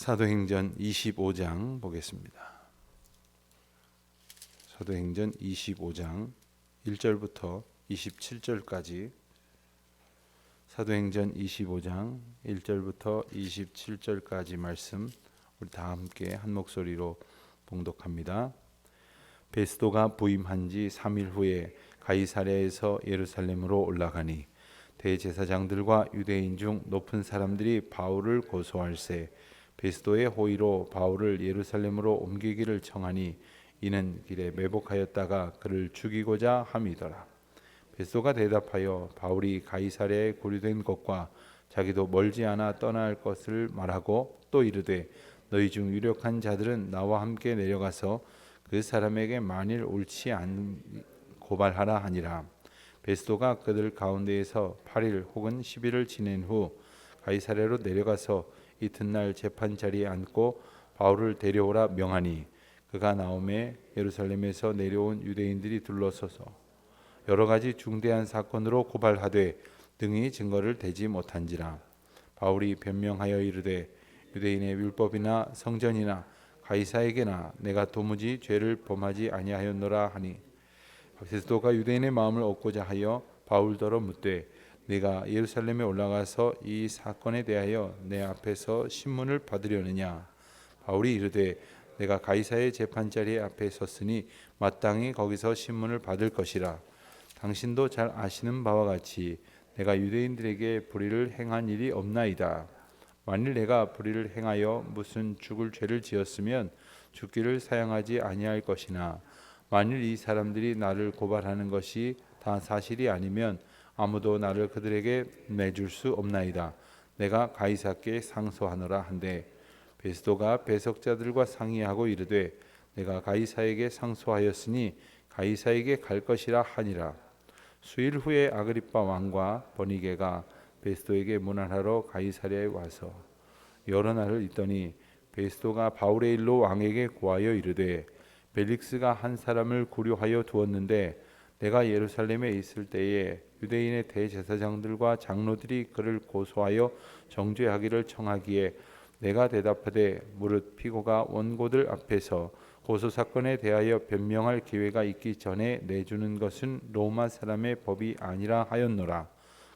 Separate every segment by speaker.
Speaker 1: 사도행전 25장 보겠습니다. 사도행전 25장 1절부터 27절까지 사도행전 25장 1절부터 27절까지 말씀 우리 다 함께 한 목소리로 봉독합니다. 베스도가 부임한 지 3일 후에 가이사랴에서 예루살렘으로 올라가니 대제사장들과 유대인 중 높은 사람들이 바울을 고소할세 베스도의 호의로 바울을 예루살렘으로 옮기기를 청하니 이는 길에 매복하였다가 그를 죽이고자 함이더라. 베스도가 대답하여 바울이 가이사랴에 고류된 것과 자기도 멀지 않아 떠나야 할 것을 말하고 또 이르되 너희 중 유력한 자들은 나와 함께 내려가서 그 사람에게 만일 옳지 않은 고발하라 하니라. 베스도가 그들 가운데에서 8일 혹은 10일을 지낸 후 가이사랴로 내려가서 이튿날 재판 자리에 앉고 바울을 데려오라 명하니 그가 나오매 예루살렘에서 내려온 유대인들이 둘러서서 여러 가지 중대한 사건으로 고발하되 등이 증거를 대지 못한지라. 바울이 변명하여 이르되 유대인의 율법이나 성전이나 가이사에게나 내가 도무지 죄를 범하지 아니하였노라 하니 베스도가 유대인의 마음을 얻고자 하여 바울더러 묻되 네가 예루살렘에 올라가서 이 사건에 대하여 내 앞에서 신문을 받으려느냐. 바울이 이르되 내가 가이사의 재판자리 앞에 섰으니 마땅히 거기서 신문을 받을 것이라. 당신도 잘 아시는 바와 같이 내가 유대인들에게 불의를 행한 일이 없나이다. 만일 내가 불의를 행하여 무슨 죽을 죄를 지었으면 죽기를 사양하지 아니할 것이나 만일 이 사람들이 나를 고발하는 것이 다 사실이 아니면 아무도 나를 그들에게 내줄 수 없나이다. 내가 가이사께 상소하노라 한데 베스도가 배석자들과 상의하고 이르되 내가 가이사에게 상소하였으니 가이사에게 갈 것이라 하니라. 수일 후에 아그리빠 왕과 버니게가 베스도에게 문안하러 가이사랴에 와서 여러 날을 있더니 베스도가 바울의 일로 왕에게 고하여 이르되 벨릭스가 한 사람을 구류하여 두었는데 내가 예루살렘에 있을 때에 유대인의 대제사장들과 장로들이 그를 고소하여 정죄하기를 청하기에 내가 대답하되 무릇 피고가 원고들 앞에서 고소 사건에 대하여 변명할 기회가 있기 전에 내주는 것은 로마 사람의 법이 아니라 하였노라.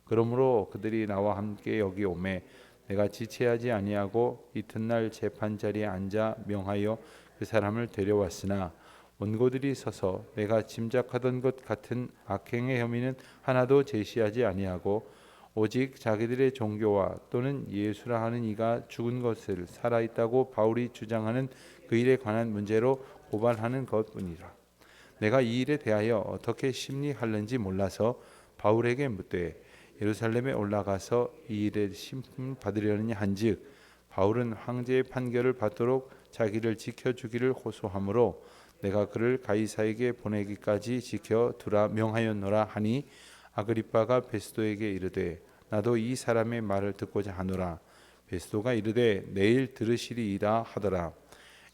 Speaker 1: 그러므로 그들이 나와 함께 여기 오매 내가 지체하지 아니하고 이튿날 재판 자리에 앉아 명하여 그 사람을 데려왔으나 원고들이 서서 내가 짐작하던 것 같은 악행의 혐의는 하나도 제시하지 아니하고 오직 자기들의 종교와 또는 예수라 하는 이가 죽은 것을 살아있다고 바울이 주장하는 그 일에 관한 문제로 고발하는 것뿐이라. 내가 이 일에 대하여 어떻게 심리할는지 몰라서 바울에게 묻되 예루살렘에 올라가서 이 일에 심판 받으려느냐 한즉 바울은 황제의 판결을 받도록 자기를 지켜주기를 호소하므로 내가 그를 가이사에게 보내기까지 지켜두라 명하였노라 하니 아그리빠가 베스도에게 이르되 나도 이 사람의 말을 듣고자 하노라. 베스도가 이르되 내일 들으시리이다 하더라.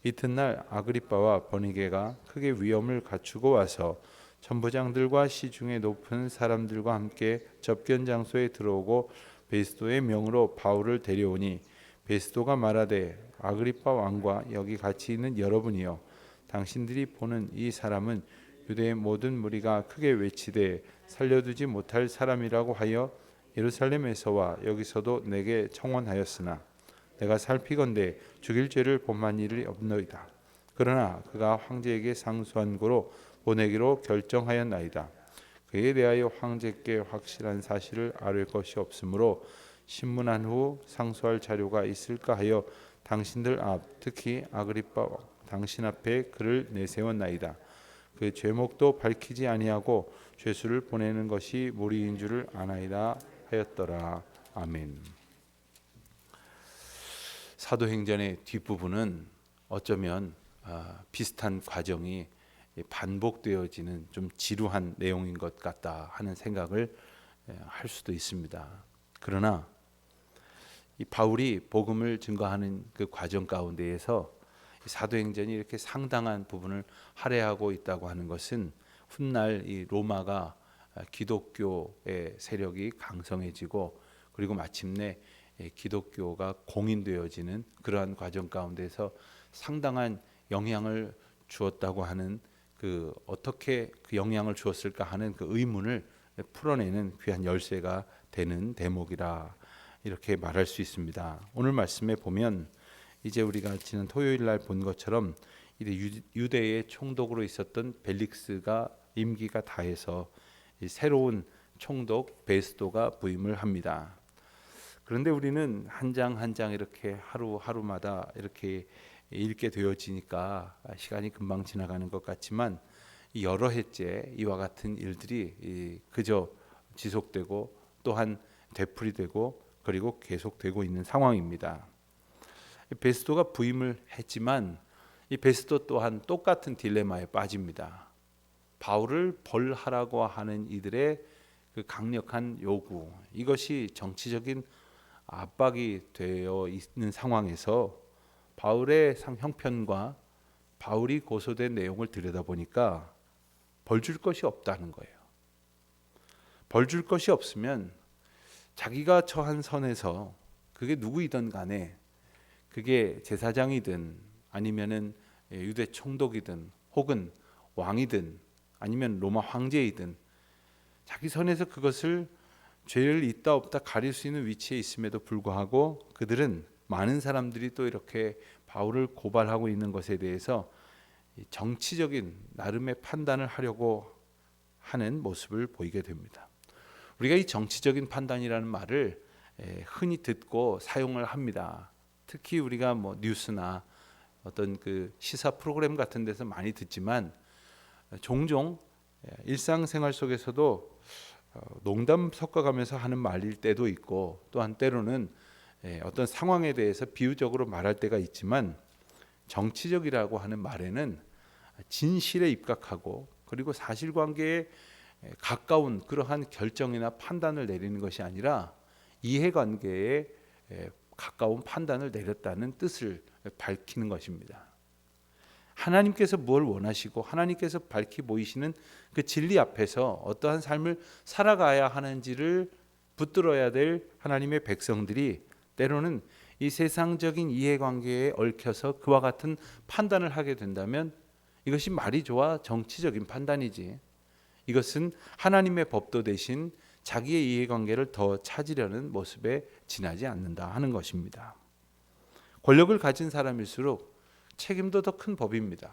Speaker 1: 이튿날 아그리빠와 버니게가 크게 위엄을 갖추고 와서 천부장들과 시중의 높은 사람들과 함께 접견 장소에 들어오고 베스도의 명으로 바울을 데려오니 베스도가 말하되 아그리빠 왕과 여기 같이 있는 여러분이여 당신들이 보는 이 사람은 유대의 모든 무리가 크게 외치되 살려두지 못할 사람이라고 하여 예루살렘에서와 여기서도 내게 청원하였으나 내가 살피건대 죽일 죄를 범한 일이 없노이다. 그러나 그가 황제에게 상소한 고로 보내기로 결정하였나이다. 그에 대하여 황제께 확실한 사실을 아뢰 것이 없으므로 신문한 후 상소할 자료가 있을까 하여 당신들 앞 특히 아그리빠 당신 앞에 그를 내세웠나이다. 그 죄목도 밝히지 아니하고 죄수를 보내는 것이 무리인 줄을 아나이다 하였더라. 아멘. 사도행전의 뒷부분은 어쩌면 비슷한 과정이 반복되어지는 좀 지루한 내용인 것 같다 하는 생각을 할 수도 있습니다. 그러나 이 바울이 복음을 증거하는 그 과정 가운데에서 사도행전이 이렇게 상당한 부분을 할애하고 있다고 하는 것은 훗날 이 로마가 기독교의 세력이 강성해지고 그리고 마침내 기독교가 공인되어지는 그러한 과정 가운데서 상당한 영향을 주었다고 하는 그 어떻게 그 영향을 주었을까 하는 그 의문을 풀어내는 귀한 열쇠가 되는 대목이라 이렇게 말할 수 있습니다. 오늘 말씀에 보면 이제 우리가 지난 토요일 날 본 것처럼 이제 유대의 총독으로 있었던 벨릭스가 임기가 다해서 새로운 총독 베스도가 부임을 합니다. 그런데 우리는 한 장 한 장 이렇게 하루하루마다 이렇게 읽게 되어지니까 시간이 금방 지나가는 것 같지만 여러 해째 이와 같은 일들이 그저 지속되고 또한 되풀이되고 그리고 계속되고 있는 상황입니다. 베스도가 부임을 했지만 이 베스도 또한 똑같은 딜레마에 빠집니다. 바울을 벌하라고 하는 이들의 그 강력한 요구, 이것이 정치적인 압박이 되어 있는 상황에서 바울의 형편과 바울이 고소된 내용을 들여다보니까 벌 줄 것이 없다는 거예요. 벌 줄 것이 없으면 자기가 처한 선에서 그게 누구이든 간에 그게 제사장이든 아니면은 유대 총독이든 혹은 왕이든 아니면 로마 황제이든 자기 선에서 그것을 죄를 있다 없다 가릴 수 있는 위치에 있음에도 불구하고 그들은 많은 사람들이 또 이렇게 바울을 고발하고 있는 것에 대해서 정치적인 나름의 판단을 하려고 하는 모습을 보이게 됩니다. 우리가 이 정치적인 판단이라는 말을 흔히 듣고 사용을 합니다. 특히 우리가 뭐 뉴스나 어떤 그 시사 프로그램 같은 데서 많이 듣지만 종종 일상생활 속에서도 농담 섞어가면서 하는 말일 때도 있고 또한 때로는 어떤 상황에 대해서 비유적으로 말할 때가 있지만 정치적이라고 하는 말에는 진실에 입각하고 그리고 사실관계에 가까운 그러한 결정이나 판단을 내리는 것이 아니라 이해관계에 가까운 판단을 내렸다는 뜻을 밝히는 것입니다. 하나님께서 뭘 원하시고 하나님께서 밝히 보이시는 그 진리 앞에서 어떠한 삶을 살아가야 하는지를 붙들어야 될 하나님의 백성들이 때로는 이 세상적인 이해관계에 얽혀서 그와 같은 판단을 하게 된다면 이것이 말이 좋아 정치적인 판단이지, 이것은 하나님의 법도 대신 자기의 이해관계를 더 찾으려는 모습에 지나지 않는다 하는 것입니다. 권력을 가진 사람일수록 책임도 더 큰 법입니다.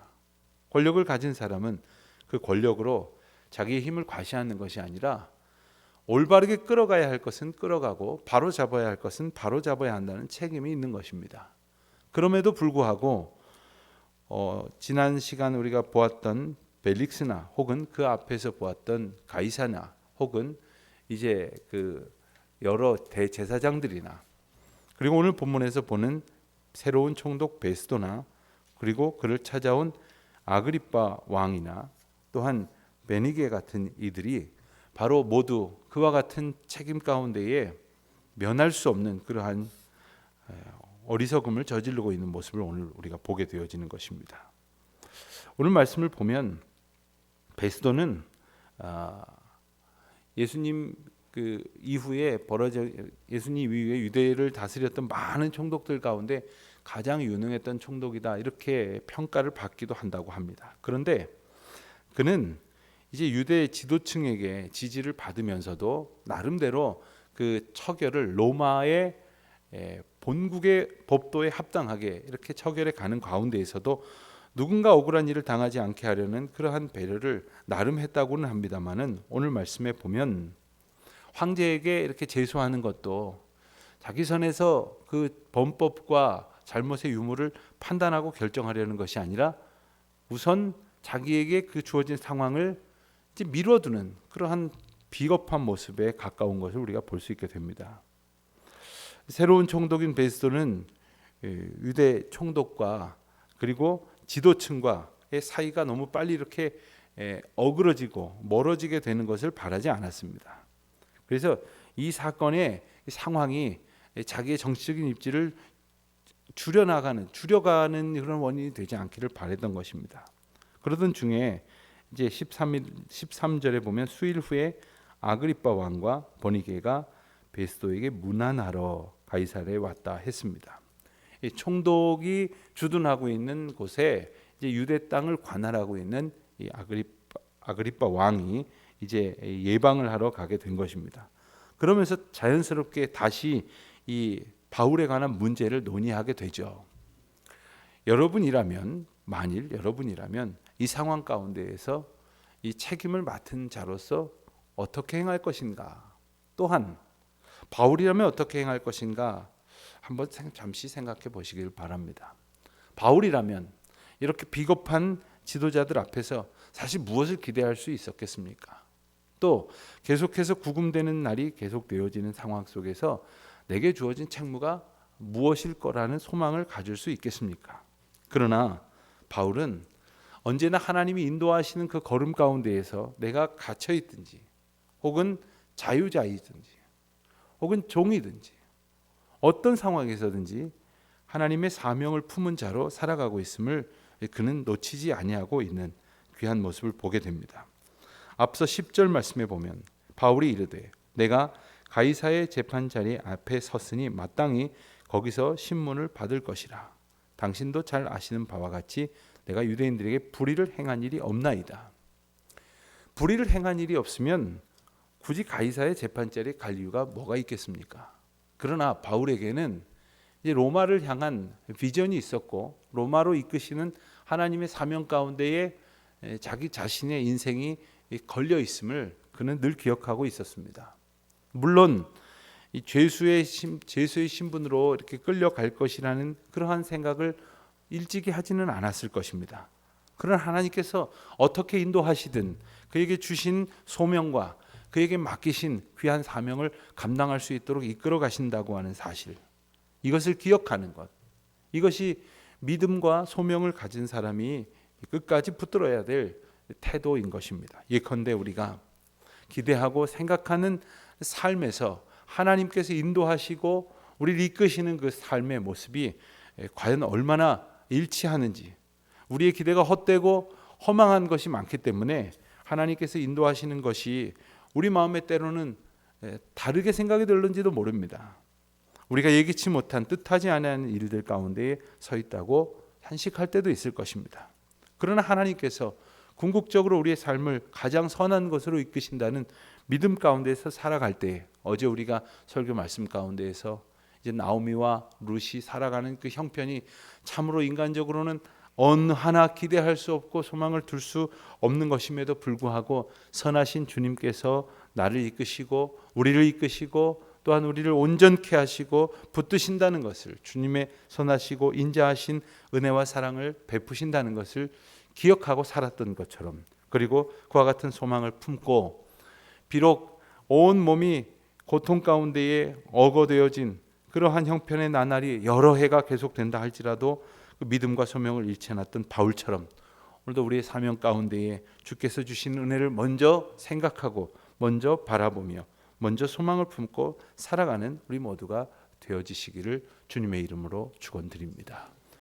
Speaker 1: 권력을 가진 사람은 그 권력으로 자기의 힘을 과시하는 것이 아니라 올바르게 끌어가야 할 것은 끌어가고 바로 잡아야 할 것은 바로 잡아야 한다는 책임이 있는 것입니다. 그럼에도 불구하고 지난 시간 우리가 보았던 벨릭스나 혹은 그 앞에서 보았던 가이사나 혹은 이제 그 여러 대제사장들이나 그리고 오늘 본문에서 보는 새로운 총독 베스도나 그리고 그를 찾아온 아그리빠 왕이나 또한 베니게 같은 이들이 바로 모두 그와 같은 책임 가운데에 면할 수 없는 그러한 어리석음을 저지르고 있는 모습을 오늘 우리가 보게 되어지는 것입니다. 오늘 말씀을 보면 베스도는 예수님 그 이후에 예수님 이후에 유대를 다스렸던 많은 총독들 가운데 가장 유능했던 총독이다 이렇게 평가를 받기도 한다고 합니다. 그런데 그는 이제 유대 지도층에게 지지를 받으면서도 나름대로 그 처결을 로마의 본국의 법도에 합당하게 이렇게 처결해 가는 가운데에서도 누군가 억울한 일을 당하지 않게 하려는 그러한 배려를 나름 했다고는 합니다만은 오늘 말씀에 보면 황제에게 이렇게 제소하는 것도 자기 선에서 그 범법과 잘못의 유무를 판단하고 결정하려는 것이 아니라 우선 자기에게 그 주어진 상황을 이제 미뤄두는 그러한 비겁한 모습에 가까운 것을 우리가 볼 수 있게 됩니다. 새로운 총독인 베스도는 유대 총독과 그리고 지도층과의 사이가 너무 빨리 이렇게 어그러지고 멀어지게 되는 것을 바라지 않았습니다. 그래서 이 사건의 상황이 자기의 정치적인 입지를 줄여가는 그런 원인이 되지 않기를 바랬던 것입니다. 그러던 중에 이제 13절에 보면 수일 후에 아그리빠 왕과 버니게가 베스도에게 문안하러 가이사랴에 왔다 했습니다. 이 총독이 주둔하고 있는 곳에 이제 유대 땅을 관할하고 있는 이 아그리빠 왕이 이제 예방을 하러 가게 된 것입니다. 그러면서 자연스럽게 다시 이 바울에 관한 문제를 논의하게 되죠. 만일 여러분이라면 이 상황 가운데에서 이 책임을 맡은 자로서 어떻게 행할 것인가, 또한 바울이라면 어떻게 행할 것인가 한번 잠시 생각해 보시길 바랍니다. 바울이라면 이렇게 비겁한 지도자들 앞에서 사실 무엇을 기대할 수 있었겠습니까? 또 계속해서 구금되는 날이 계속되어지는 상황 속에서 내게 주어진 책무가 무엇일 거라는 소망을 가질 수 있겠습니까? 그러나 바울은 언제나 하나님이 인도하시는 그 걸음 가운데에서 내가 갇혀 있든지 혹은 자유자이든지 혹은 종이든지 어떤 상황에서든지 하나님의 사명을 품은 자로 살아가고 있음을 그는 놓치지 아니하고 있는 귀한 모습을 보게 됩니다. 앞서 10절 말씀에 보면 바울이 이르되 내가 가이사의 재판 자리 앞에 섰으니 마땅히 거기서 신문을 받을 것이라. 당신도 잘 아시는 바와 같이 내가 유대인들에게 불의를 행한 일이 없나이다. 불의를 행한 일이 없으면 굳이 가이사의 재판 자리에 갈 이유가 뭐가 있겠습니까? 그러나 바울에게는 이제 로마를 향한 비전이 있었고 로마로 이끄시는 하나님의 사명 가운데에 자기 자신의 인생이 걸려 있음을 그는 늘 기억하고 있었습니다. 물론 이 죄수의 신분으로 이렇게 끌려갈 것이라는 그러한 생각을 일찍이 하지는 않았을 것입니다. 그러나 하나님께서 어떻게 인도하시든 그에게 주신 소명과 그에게 맡기신 귀한 사명을 감당할 수 있도록 이끌어 가신다고 하는 사실, 이것을 기억하는 것, 이것이 믿음과 소명을 가진 사람이 끝까지 붙들어야 될 태도인 것입니다. 예컨대 우리가 기대하고 생각하는 삶에서 하나님께서 인도하시고 우리를 이끄시는 그 삶의 모습이 과연 얼마나 일치하는지, 우리의 기대가 헛되고 허망한 것이 많기 때문에 하나님께서 인도하시는 것이 우리 마음에 때로는 다르게 생각이 들는지도 모릅니다. 우리가 예기치 못한 뜻하지 않은 일들 가운데 서 있다고 한식할 때도 있을 것입니다. 그러나 하나님께서 궁극적으로 우리의 삶을 가장 선한 것으로 이끄신다는 믿음 가운데서 살아갈 때, 어제 우리가 설교 말씀 가운데에서 이제 나오미와 룻이 살아가는 그 형편이 참으로 인간적으로는 어느 하나 기대할 수 없고 소망을 둘 수 없는 것임에도 불구하고 선하신 주님께서 나를 이끄시고 우리를 이끄시고 또한 우리를 온전케 하시고 붙드신다는 것을, 주님의 선하시고 인자하신 은혜와 사랑을 베푸신다는 것을 기억하고 살았던 것처럼, 그리고 그와 같은 소망을 품고 비록 온 몸이 고통 가운데에 어거되어진 그러한 형편의 나날이 여러 해가 계속된다 할지라도 그 믿음과 소명을 잃지 않았던 바울처럼 오늘도 우리의 사명 가운데에 주께서 주신 은혜를 먼저 생각하고 먼저 바라보며 먼저 소망을 품고 살아가는 우리 모두가 되어지시기를 주님의 이름으로 축원드립니다.